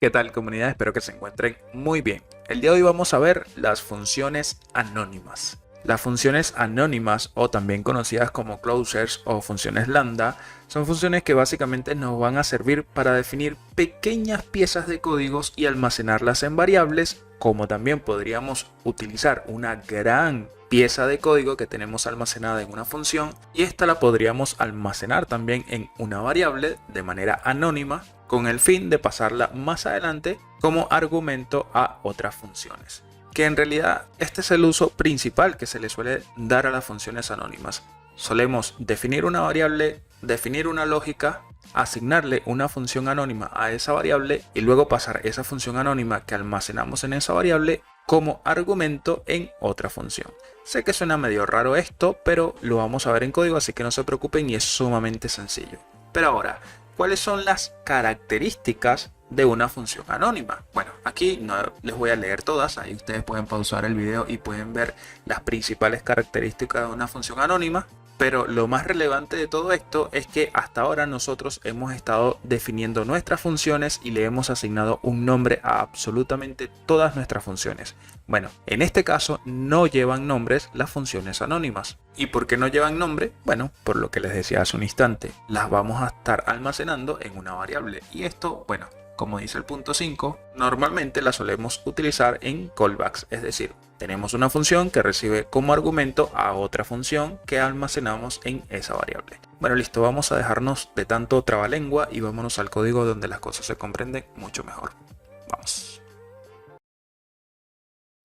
¿Qué tal, comunidad? Espero que se encuentren muy bien. El día de hoy vamos a ver las funciones anónimas. Las funciones anónimas, o también conocidas como closures o funciones lambda, son funciones que básicamente nos van a servir para definir pequeñas piezas de códigos y almacenarlas en variables, como también podríamos utilizar una gran pieza de código que tenemos almacenada en una función y esta la podríamos almacenar también en una variable de manera anónima con el fin de pasarla más adelante como argumento a otras funciones. Que en realidad este es el uso principal que se le suele dar a las funciones anónimas. Solemos definir una variable, definir una lógica, asignarle una función anónima a esa variable y luego pasar esa función anónima que almacenamos en esa variable como argumento en otra función. Sé que suena medio raro esto, pero lo vamos a ver en código, así que no se preocupen y es sumamente sencillo. Pero ahora, ¿cuáles son las características de una función anónima? Bueno, aquí no les voy a leer todas, ahí ustedes pueden pausar el video y pueden ver las principales características de una función anónima. Pero lo más relevante de todo esto es que hasta ahora nosotros hemos estado definiendo nuestras funciones y le hemos asignado un nombre a absolutamente todas nuestras funciones. Bueno, en este caso no llevan nombres las funciones anónimas. ¿Y por qué no llevan nombre? Bueno, por lo que les decía hace un instante, las vamos a estar almacenando en una variable. Y esto, bueno, como dice el punto 5, normalmente la solemos utilizar en callbacks, es decir, tenemos una función que recibe como argumento a otra función que almacenamos en esa variable. Bueno, listo, vamos a dejarnos de tanto trabalengua y vámonos al código donde las cosas se comprenden mucho mejor. Vamos.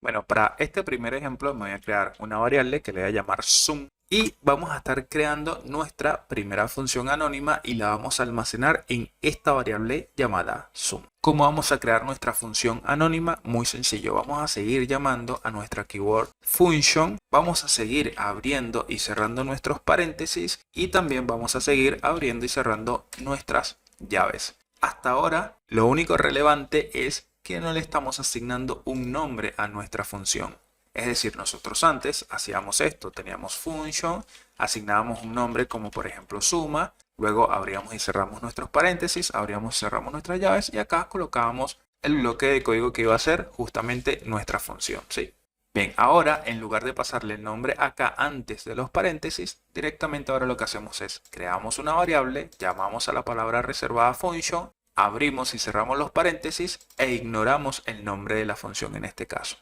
Bueno, para este primer ejemplo me voy a crear una variable que le voy a llamar sum. Y vamos a estar creando nuestra primera función anónima y la vamos a almacenar en esta variable llamada sum. ¿Cómo vamos a crear nuestra función anónima? Muy sencillo, vamos a seguir llamando a nuestra keyword function, vamos a seguir abriendo y cerrando nuestros paréntesis y también vamos a seguir abriendo y cerrando nuestras llaves. Hasta ahora, lo único relevante es que no le estamos asignando un nombre a nuestra función. Es decir, nosotros antes hacíamos esto, teníamos function, asignábamos un nombre como por ejemplo suma, luego abríamos y cerramos nuestros paréntesis, abríamos y cerramos nuestras llaves y acá colocábamos el bloque de código que iba a ser justamente nuestra función, ¿sí? Bien, ahora en lugar de pasarle el nombre acá antes de los paréntesis, directamente ahora lo que hacemos es creamos una variable, llamamos a la palabra reservada function, abrimos y cerramos los paréntesis e ignoramos el nombre de la función en este caso.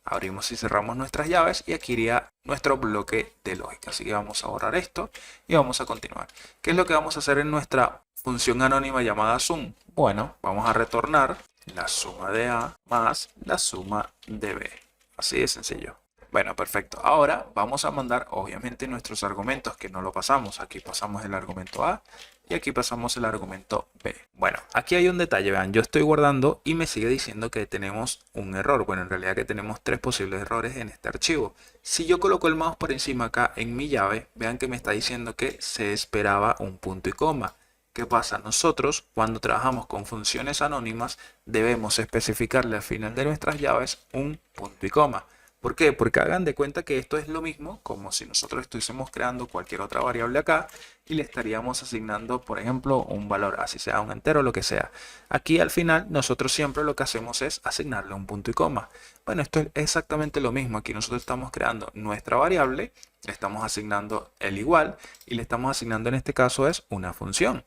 Abrimos y cerramos nuestras llaves y aquí iría nuestro bloque de lógica. Así que vamos a borrar esto y vamos a continuar. ¿Qué es lo que vamos a hacer en nuestra función anónima llamada sum? Bueno, vamos a retornar la suma de A más la suma de B. Así de sencillo. Bueno, perfecto. Ahora vamos a mandar obviamente nuestros argumentos que no lo pasamos. Aquí pasamos el argumento A y aquí pasamos el argumento B. Bueno, aquí hay un detalle, vean, yo estoy guardando y me sigue diciendo que tenemos un error. Bueno, en realidad que tenemos tres posibles errores en este archivo. Si yo coloco el mouse por encima acá en mi llave, vean que me está diciendo que se esperaba un punto y coma. ¿Qué pasa? Nosotros, cuando trabajamos con funciones anónimas, debemos especificarle al final de nuestras llaves un punto y coma. ¿Por qué? Porque hagan de cuenta que esto es lo mismo como si nosotros estuviésemos creando cualquier otra variable acá y le estaríamos asignando, por ejemplo, un valor, así sea un entero o lo que sea. Aquí al final nosotros siempre lo que hacemos es asignarle un punto y coma. Bueno, esto es exactamente lo mismo. Aquí nosotros estamos creando nuestra variable, le estamos asignando el igual y le estamos asignando en este caso es una función.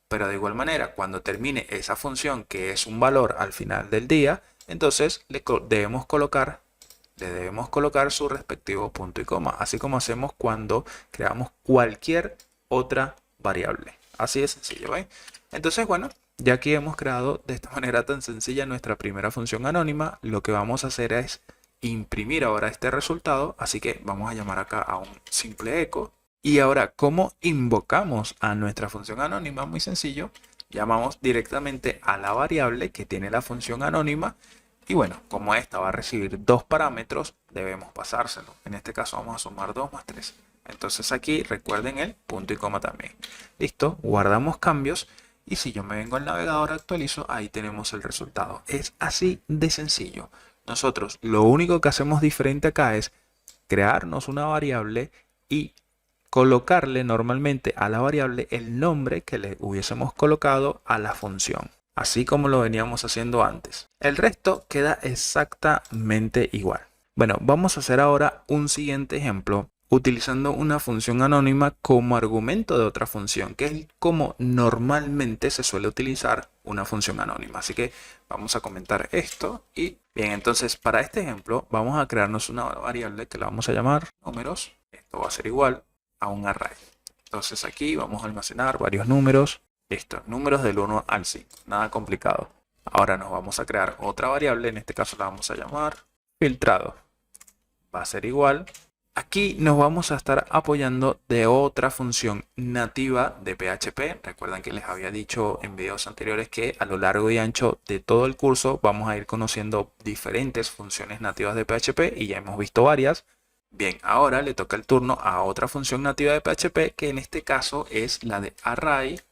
Pero de igual manera, cuando termine esa función que es un valor al final del día, entonces le debemos colocar su respectivo punto y coma, así como hacemos cuando creamos cualquier otra variable. Así de sencillo, ¿ven? Entonces, bueno, ya aquí hemos creado de esta manera tan sencilla nuestra primera función anónima, lo que vamos a hacer es imprimir ahora este resultado, así que vamos a llamar acá a un simple eco. Y ahora, ¿cómo invocamos a nuestra función anónima? Muy sencillo, llamamos directamente a la variable que tiene la función anónima. Y bueno, como esta va a recibir dos parámetros, debemos pasárselo. En este caso vamos a sumar 2 más 3. Entonces aquí recuerden el punto y coma también. Listo, guardamos cambios y si yo me vengo al navegador actualizo, ahí tenemos el resultado. Es así de sencillo. Nosotros lo único que hacemos diferente acá es crearnos una variable y colocarle normalmente a la variable el nombre que le hubiésemos colocado a la función. así como lo veníamos haciendo antes. El resto queda exactamente igual. Bueno, vamos a hacer ahora un siguiente ejemplo utilizando una función anónima como argumento de otra función, que es como normalmente se suele utilizar una función anónima. Así que vamos a comentar esto y bien, entonces para este ejemplo vamos a crearnos una variable que la vamos a llamar números. Esto va a ser igual a un array. Entonces aquí vamos a almacenar varios números. Listo, números del 1 al 5, nada complicado. Ahora nos vamos a crear otra variable, en este caso la vamos a llamar filtrado. Va a ser igual. Aquí nos vamos a estar apoyando de otra función nativa de PHP. Recuerden que les había dicho en videos anteriores que a lo largo y ancho de todo el curso vamos a ir conociendo diferentes funciones nativas de PHP y ya hemos visto varias. Bien, ahora le toca el turno a otra función nativa de PHP que en este caso es la de array-filter.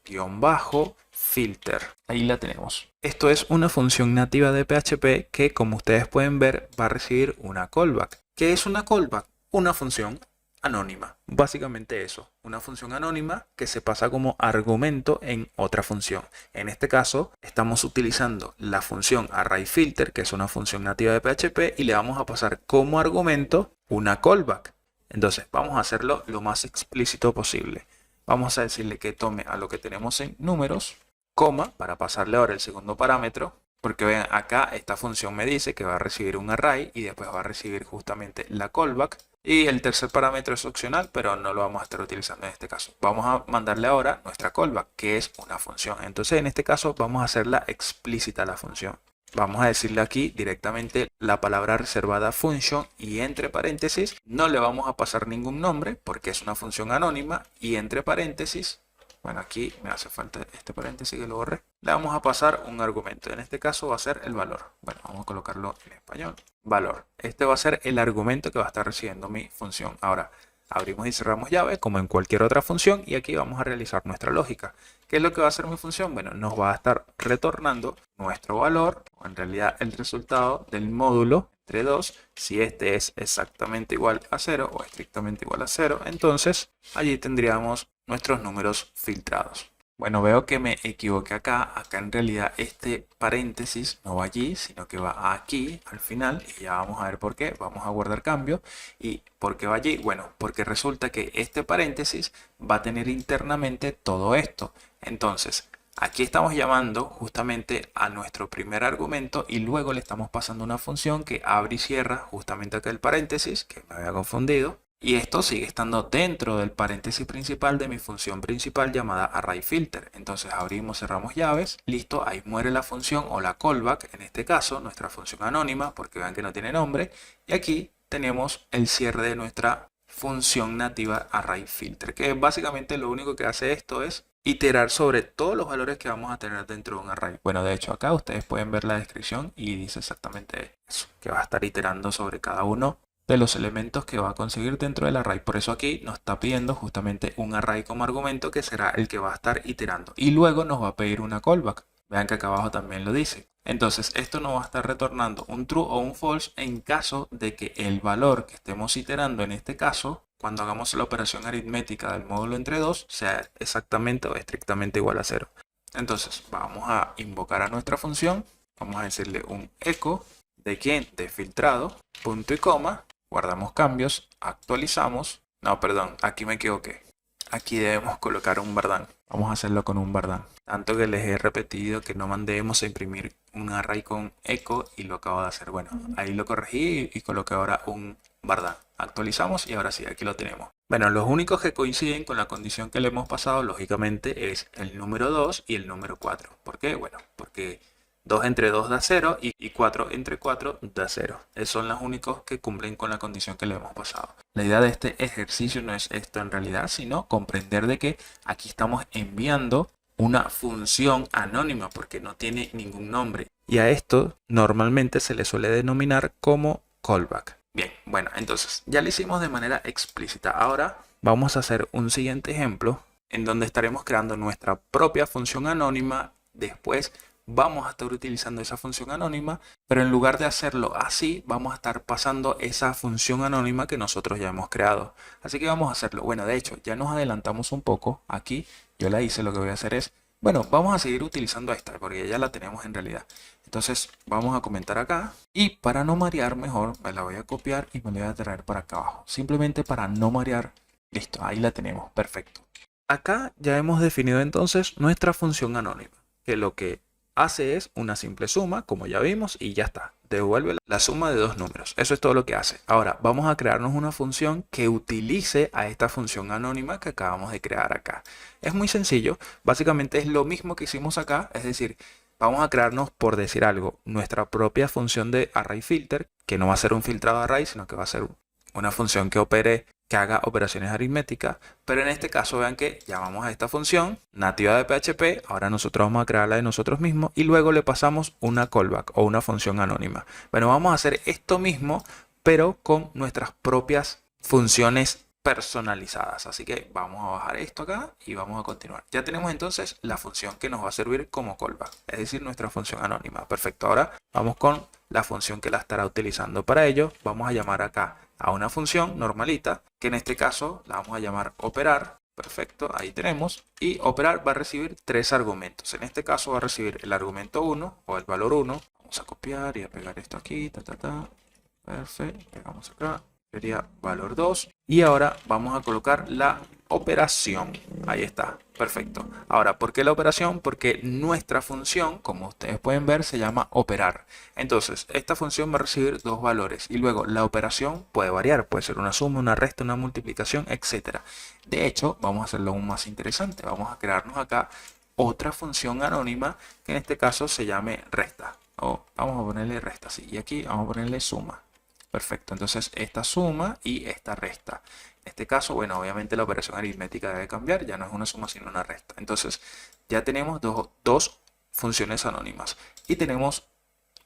Ahí la tenemos. Esto es una función nativa de PHP que, como ustedes pueden ver, va a recibir una callback. ¿Qué es una callback? Una función anónima. Básicamente eso, una función anónima que se pasa como argumento en otra función. En este caso, estamos utilizando la función array-filter, que es una función nativa de PHP, y le vamos a pasar como argumento una callback. Entonces, vamos a hacerlo lo más explícito posible. Vamos a decirle que tome a lo que tenemos en números, coma, para pasarle ahora el segundo parámetro, porque vean, acá esta función me dice que va a recibir un array y después va a recibir justamente la callback. Y el tercer parámetro es opcional, pero no lo vamos a estar utilizando en este caso. Vamos a mandarle ahora nuestra callback, que es una función. Entonces, en este caso, vamos a hacerla explícita la función. Vamos a decirle aquí directamente la palabra reservada function y entre paréntesis no le vamos a pasar ningún nombre porque es una función anónima y entre paréntesis, bueno, aquí me hace falta este paréntesis que lo borré, le vamos a pasar un argumento. En este caso va a ser el valor. Bueno, vamos a colocarlo en español. Valor. Este va a ser el argumento que va a estar recibiendo mi función. Ahora, abrimos y cerramos llave como en cualquier otra función y aquí vamos a realizar nuestra lógica. ¿Qué es lo que va a hacer mi función? Bueno, nos va a estar retornando nuestro valor, o en realidad el resultado del módulo entre 2. Si este es exactamente igual a 0 o estrictamente igual a 0, entonces allí tendríamos nuestros números filtrados. Bueno, veo que me equivoqué acá. Acá en realidad este paréntesis no va allí, sino que va aquí al final. Y ya vamos a ver por qué. Vamos a guardar cambio. ¿Y por qué va allí? Bueno, porque resulta que este paréntesis va a tener internamente todo esto. Entonces, aquí estamos llamando justamente a nuestro primer argumento y luego le estamos pasando una función que abre y cierra justamente acá el paréntesis, que me había confundido. Y esto sigue estando dentro del paréntesis principal de mi función principal llamada array-filter. Entonces abrimos, cerramos llaves, listo, ahí muere la función o la callback, en este caso nuestra función anónima, porque vean que no tiene nombre. Y aquí tenemos el cierre de nuestra función nativa array-filter, que básicamente lo único que hace esto es iterar sobre todos los valores que vamos a tener dentro de un array. Bueno, de hecho acá ustedes pueden ver la descripción y dice exactamente eso, que va a estar iterando sobre cada uno de los elementos que va a conseguir dentro del array. Por eso aquí nos está pidiendo justamente un array como argumento que será el que va a estar iterando. Y luego nos va a pedir una callback. Vean que acá abajo también lo dice. Entonces esto nos va a estar retornando un true o un false en caso de que el valor que estemos iterando en este caso, cuando hagamos la operación aritmética del módulo entre 2, sea exactamente o estrictamente igual a 0. Entonces vamos a invocar a nuestra función. Vamos a decirle un echo. ¿De quién? De filtrado. Punto y coma. Guardamos cambios, actualizamos. No, perdón, aquí me equivoqué. Aquí debemos colocar un bardán. Vamos a hacerlo con un bardán. Tanto que les he repetido que no mandemos a imprimir un array con echo y lo acabo de hacer. Bueno, ahí lo corregí y coloqué ahora un bardán. Actualizamos y ahora sí, aquí lo tenemos. Bueno, los únicos que coinciden con la condición que le hemos pasado, lógicamente, es el número 2 y el número 4. ¿Por qué? Bueno, porque 2 entre 2 da 0 y 4 entre 4 da 0. Esos son los únicos que cumplen con la condición que le hemos pasado. La idea de este ejercicio no es esto en realidad, sino comprender de que aquí estamos enviando una función anónima porque no tiene ningún nombre. Y a esto normalmente se le suele denominar como callback. Bien, bueno, entonces ya lo hicimos de manera explícita. Ahora vamos a hacer un siguiente ejemplo en donde estaremos creando nuestra propia función anónima. Después vamos a estar utilizando esa función anónima, pero en lugar de hacerlo así, vamos a estar pasando esa función anónima que nosotros ya hemos creado. Así que vamos a hacerlo. Bueno, de hecho, ya nos adelantamos un poco. Aquí yo la hice, lo que voy a hacer es Bueno, vamos a seguir utilizando esta porque ya la tenemos en realidad. Entonces vamos a comentar acá y para no marear mejor me la voy a copiar y me la voy a traer para acá abajo. Simplemente para no marear. Listo, ahí la tenemos. Perfecto. Acá ya hemos definido entonces nuestra función anónima, que lo que hace es una simple suma, como ya vimos, y ya está. Devuelve la suma de dos números. Eso es todo lo que hace. Ahora vamos a crearnos una función que utilice a esta función anónima que acabamos de crear acá. Es muy sencillo. Básicamente es lo mismo que hicimos acá. Es decir, vamos a crearnos, por decir algo, nuestra propia función de arrayFilter, que no va a ser un filtrado de array, sino que va a ser una función que opere, que haga operaciones aritméticas, pero en este caso vean que llamamos a esta función nativa de PHP, ahora nosotros vamos a crearla de nosotros mismos y luego le pasamos una callback o una función anónima. Bueno, vamos a hacer esto mismo, pero con nuestras propias funciones personalizadas. Así que vamos a bajar esto acá y vamos a continuar. Ya tenemos entonces la función que nos va a servir como callback, es decir, nuestra función anónima. Perfecto, ahora vamos con la función que la estará utilizando. Para ello vamos a llamar acá a una función normalita, que en este caso la vamos a llamar operar. Perfecto, ahí tenemos. Y operar va a recibir tres argumentos. En este caso va a recibir el argumento 1 o el valor 1. Vamos a copiar y a pegar esto aquí. Perfecto, pegamos acá. Sería valor 2. Y ahora vamos a colocar la operación. Ahí está, perfecto. Ahora, ¿por qué la operación? Porque nuestra función, como ustedes pueden ver, se llama operar. Entonces, esta función va a recibir dos valores y luego la operación puede variar. Puede ser una suma, una resta, una multiplicación, etcétera. De hecho, vamos a hacerlo aún más interesante. Vamos a crearnos acá otra función anónima que en este caso se llame resta. O vamos a ponerle resta, sí. Y aquí vamos a ponerle suma. Perfecto, entonces esta suma y esta resta. En este caso, bueno, obviamente la operación aritmética debe cambiar, ya no es una suma sino una resta. Entonces ya tenemos dos funciones anónimas y tenemos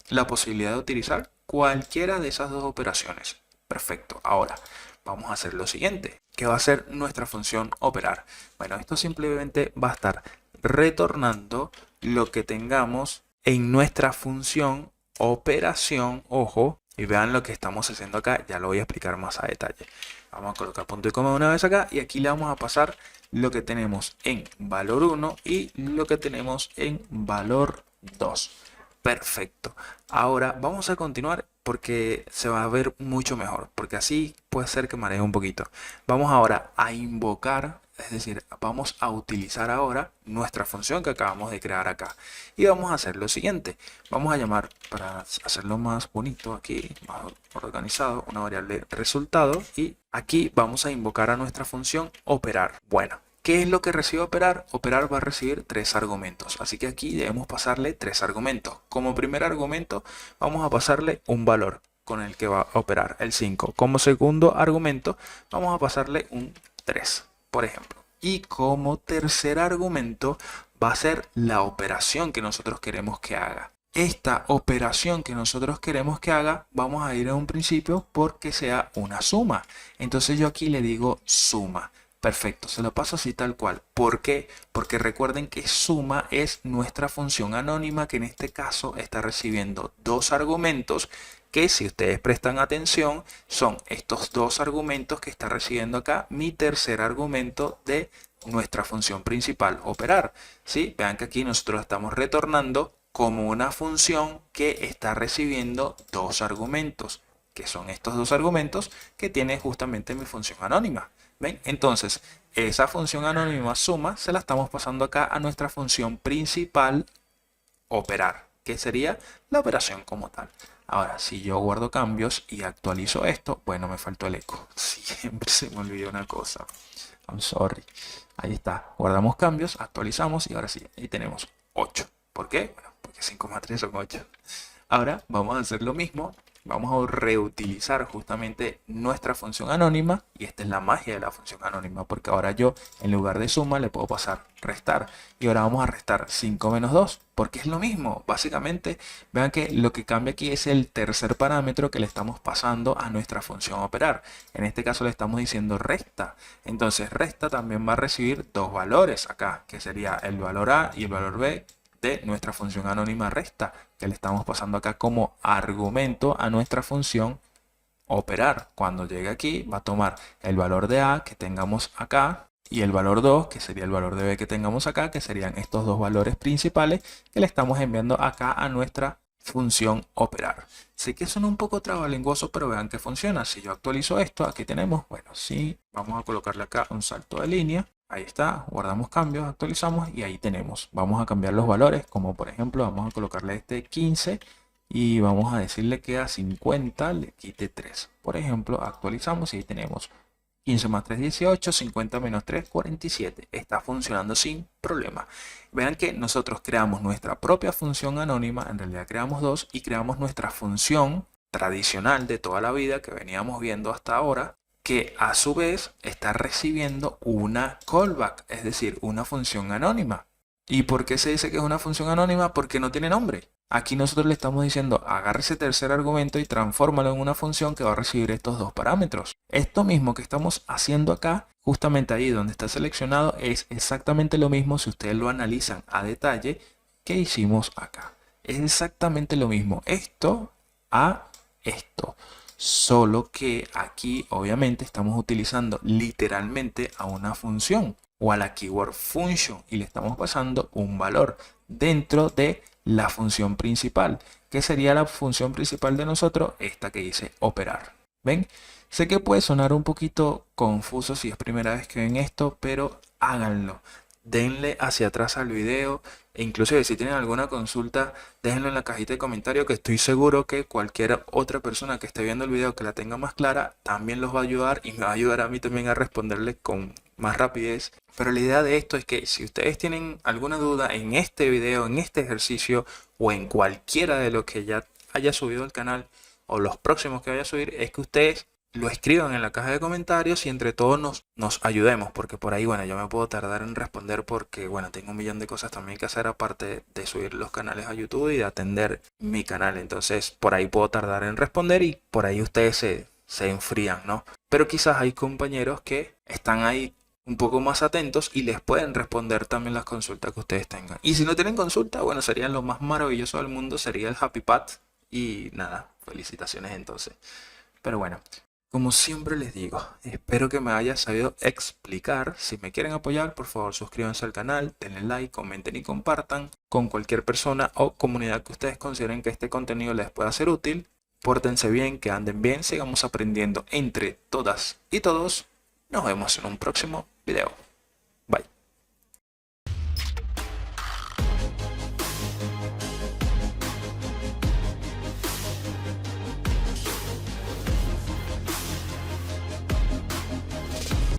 la posibilidad de utilizar cualquiera de esas dos operaciones. Perfecto, ahora vamos a hacer lo siguiente, que va a ser nuestra función operar. Bueno, esto simplemente va a estar retornando lo que tengamos en nuestra función operación, ojo, y vean lo que estamos haciendo acá, ya lo voy a explicar más a detalle. Vamos a colocar punto y coma una vez acá y aquí le vamos a pasar lo que tenemos en valor 1 y lo que tenemos en valor 2. Perfecto. Ahora vamos a continuar porque se va a ver mucho mejor, porque así puede ser que maree un poquito. Vamos ahora a invocar, es decir, vamos a utilizar ahora nuestra función que acabamos de crear acá. Y vamos a hacer lo siguiente. Vamos a llamar, para hacerlo más bonito aquí, más organizado, una variable resultado. Y aquí vamos a invocar a nuestra función operar. Bueno, ¿qué es lo que recibe operar? Operar va a recibir tres argumentos. Así que aquí debemos pasarle tres argumentos. Como primer argumento vamos a pasarle un valor con el que va a operar, el 5. Como segundo argumento vamos a pasarle un 3, por ejemplo. Y como tercer argumento va a ser la operación que nosotros queremos que haga. Esta operación que nosotros queremos que haga, vamos a ir a un principio porque sea una suma. Entonces yo aquí le digo suma. Perfecto, se lo paso así tal cual. ¿Por qué? Porque recuerden que suma es nuestra función anónima que en este caso está recibiendo dos argumentos que, si ustedes prestan atención, son estos dos argumentos que está recibiendo acá mi tercer argumento de nuestra función principal, operar. ¿Sí? Vean que aquí nosotros estamos retornando como una función que está recibiendo dos argumentos, que son estos dos argumentos que tiene justamente mi función anónima. ¿Ven? Entonces, esa función anónima suma se la estamos pasando acá a nuestra función principal operar, que sería la operación como tal. Ahora, si yo guardo cambios y actualizo esto, bueno, me faltó el eco. Siempre se me olvidó una cosa. I'm sorry. Ahí está. Guardamos cambios, actualizamos y ahora sí, ahí tenemos 8. ¿Por qué? Bueno, porque 5 más 3 son 8. Ahora vamos a hacer lo mismo. Vamos a reutilizar justamente nuestra función anónima y esta es la magia de la función anónima porque ahora yo en lugar de suma le puedo pasar restar y ahora vamos a restar 5 menos 2 porque es lo mismo. Básicamente vean que lo que cambia aquí es el tercer parámetro que le estamos pasando a nuestra función operar. En este caso le estamos diciendo resta. Entonces resta también va a recibir dos valores acá que sería el valor A y el valor B de nuestra función anónima resta, que le estamos pasando acá como argumento a nuestra función operar. Cuando llegue aquí va a tomar el valor de A que tengamos acá y el valor 2, que sería el valor de b que tengamos acá, que serían estos dos valores principales que le estamos enviando acá a nuestra función operar. Sé que suena un poco trabalenguoso, pero vean que funciona. Si yo actualizo esto, aquí tenemos, bueno, sí, vamos a colocarle acá un salto de línea. Ahí está, guardamos cambios, actualizamos y ahí tenemos. Vamos a cambiar los valores, como por ejemplo, vamos a colocarle este 15 y vamos a decirle que a 50 le quite 3. Por ejemplo, actualizamos y ahí tenemos 15 más 3, 18, 50 menos 3, 47. Está funcionando sin problema. Vean que nosotros creamos nuestra propia función anónima, en realidad creamos dos, y creamos nuestra función tradicional de toda la vida que veníamos viendo hasta ahora, que a su vez está recibiendo una callback, es decir, una función anónima. ¿Y por qué se dice que es una función anónima? Porque no tiene nombre. Aquí nosotros le estamos diciendo, agarre ese tercer argumento y transfórmalo en una función que va a recibir estos dos parámetros. Esto mismo que estamos haciendo acá, justamente ahí donde está seleccionado, es exactamente lo mismo si ustedes lo analizan a detalle que hicimos acá. Es exactamente lo mismo esto a esto. Solo que aquí obviamente estamos utilizando literalmente a una función o a la keyword function y le estamos pasando un valor dentro de la función principal, que sería la función principal de nosotros, esta que dice operar. ¿Ven? Sé que puede sonar un poquito confuso si es primera vez que ven esto, pero háganlo. Denle hacia atrás al video e inclusive si tienen alguna consulta, déjenlo en la cajita de comentarios que estoy seguro que cualquier otra persona que esté viendo el video que la tenga más clara también los va a ayudar y me va a ayudar a mí también a responderles con más rapidez. Pero la idea de esto es que si ustedes tienen alguna duda en este video, en este ejercicio o en cualquiera de los que ya haya subido al canal o los próximos que vaya a subir, es que ustedes lo escriban en la caja de comentarios y entre todos nos ayudemos, porque por ahí, bueno, yo me puedo tardar en responder porque, bueno, tengo un millón de cosas también que hacer aparte de subir los canales a YouTube y de atender mi canal. Entonces, por ahí puedo tardar en responder y por ahí ustedes se enfrían, ¿no? Pero quizás hay compañeros que están ahí un poco más atentos y les pueden responder también las consultas que ustedes tengan. Y si no tienen consulta, bueno, sería lo más maravilloso del mundo, sería el Happy Path. Y nada, felicitaciones entonces. Pero bueno, como siempre les digo, espero que me haya sabido explicar. Si me quieren apoyar, por favor suscríbanse al canal, denle like, comenten y compartan con cualquier persona o comunidad que ustedes consideren que este contenido les pueda ser útil. Pórtense bien, que anden bien, sigamos aprendiendo entre todas y todos. Nos vemos en un próximo video.